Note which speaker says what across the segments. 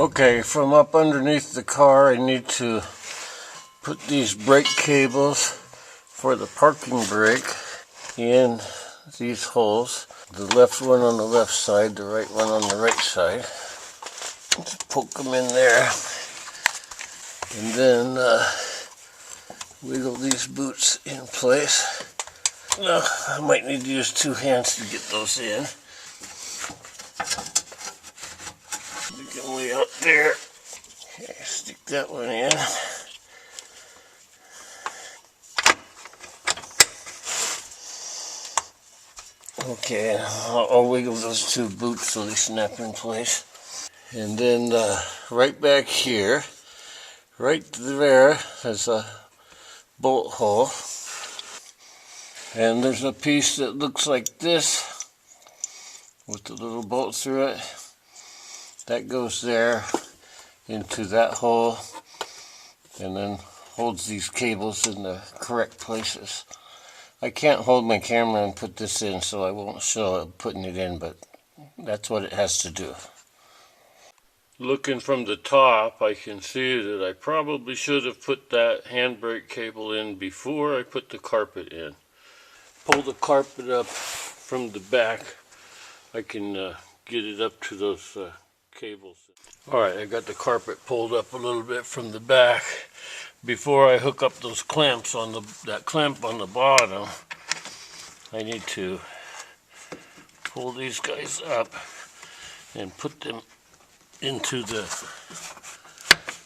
Speaker 1: Okay, from up underneath the car I need to put these brake cables for the parking brake in these holes. The left one on the left side, the right one on the right side. Just poke them in there. And then wiggle these boots in place. Now, I might need to use two hands to get those in. Stick them way out there. Okay, stick that one in. Okay, I'll wiggle those two boots so they snap in place. And then right back here, right there, there's a bolt hole. And there's a piece that looks like this with the little bolt through it. That goes there into that hole and then holds these cables in the correct places. I can't hold my camera and put this in, so I won't show putting it in, but that's what it has to do. Looking from the top, I can see that I probably should have put that handbrake cable in before I put the carpet in. Pull the carpet up from the back, I can get it up to those cables. Alright, I got the carpet pulled up a little bit from the back. Before I hook up those clamps on that clamp on the bottom, I need to pull these guys up and put them into the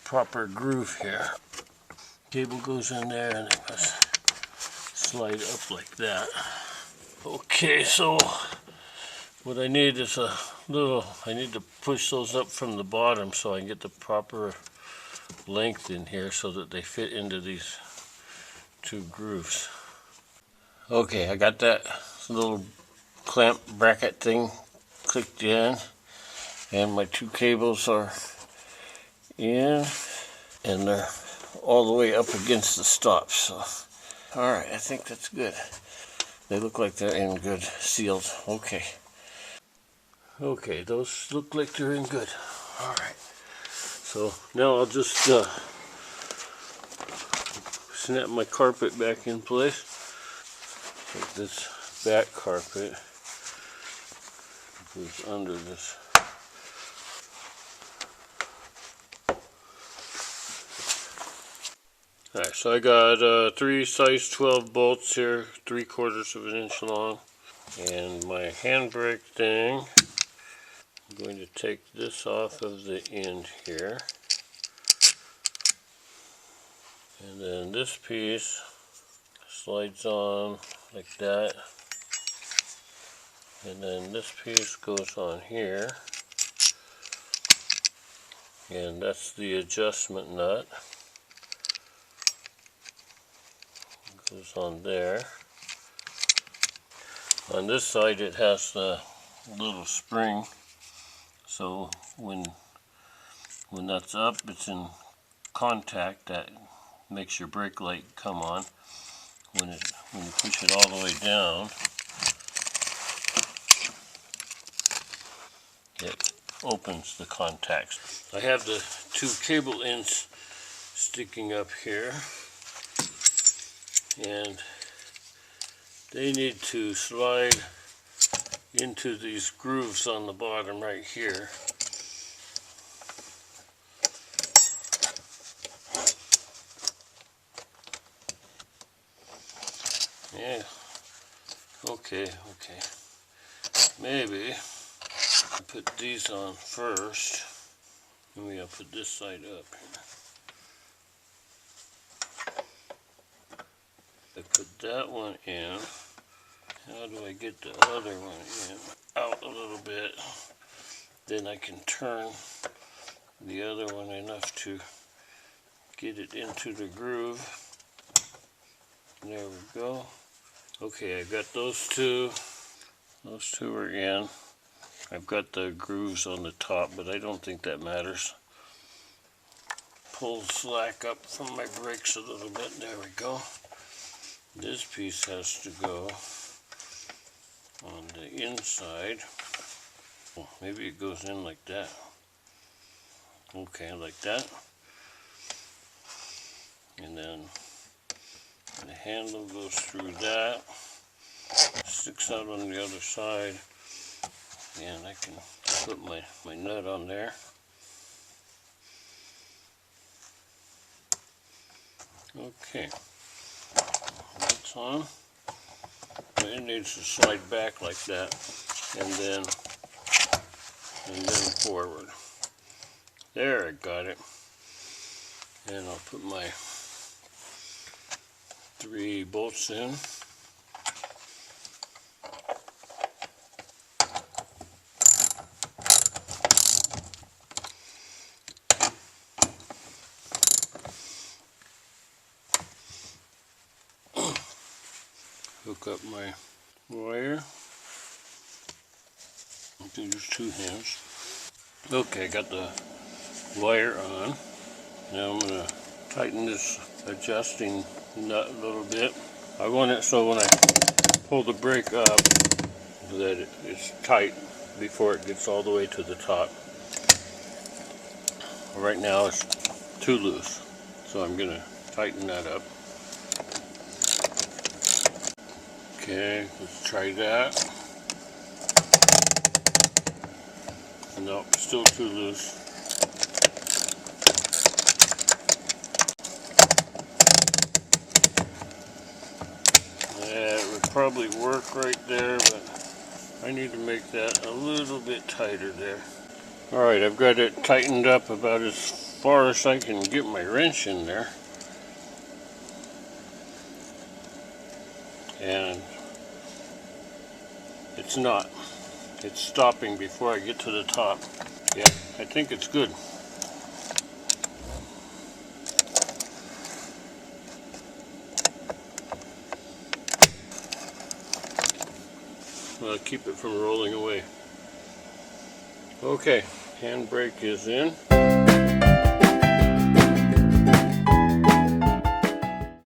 Speaker 1: proper groove here. Cable goes in there and it must slide up like that. Okay, so what I need is I need to push those up from the bottom so I can get the proper length in here so that they fit into these two grooves. Okay, I got that little clamp bracket thing clicked in, and my two cables are in, and they're all the way up against the stop. So, alright, I think that's good. They look like they're in good, sealed. Okay. Okay, those look like they're in good. Alright. So now I'll just snap my carpet back in place. Take this back carpet goes under this. Alright, so I got 3 size 12 bolts here, 3/4 of an inch long, and my handbrake thing. I'm going to take this off of the end here, and then this piece slides on like that, and then this piece goes on here, and that's the adjustment nut. Goes on there. On this side it has a little spring, so when that's up, it's in contact, that makes your brake light come on. When you push it all the way down, it opens the contacts. I have the 2 cable ends sticking up here, and they need to slide into these grooves on the bottom right here. Yeah, okay. Maybe I put these on first, and we'll put this side up here. I put that one in. How do I get the other one in? Out a little bit. Then I can turn the other one enough to get it into the groove. There we go. Okay, I got those two. Those two are in. I've got the grooves on the top, but I don't think that matters. Pull slack up from my brakes a little bit. There we go. This piece has to go on the inside. Maybe it goes in like that. Okay, like that. And then the handle goes through that, sticks out on the other side, and I can put my nut on there. Okay, that's on. It needs to slide back like that, and then forward. There, I got it. And I'll put my 3 bolts in. Hook up my wire. I can use 2 hands. Okay, I got the wire on. Now I'm going to tighten this adjusting nut a little bit. I want it so when I pull the brake up that it's tight before it gets all the way to the top. Right now it's too loose, so I'm going to tighten that up. Okay, let's try that. Nope, still too loose. Yeah, it would probably work right there, but I need to make that a little bit tighter there. Alright, I've got it tightened up about as far as I can get my wrench in there. And it's not. It's stopping before I get to the top. Yeah, I think it's good. I'll keep it from rolling away. Okay, handbrake is in.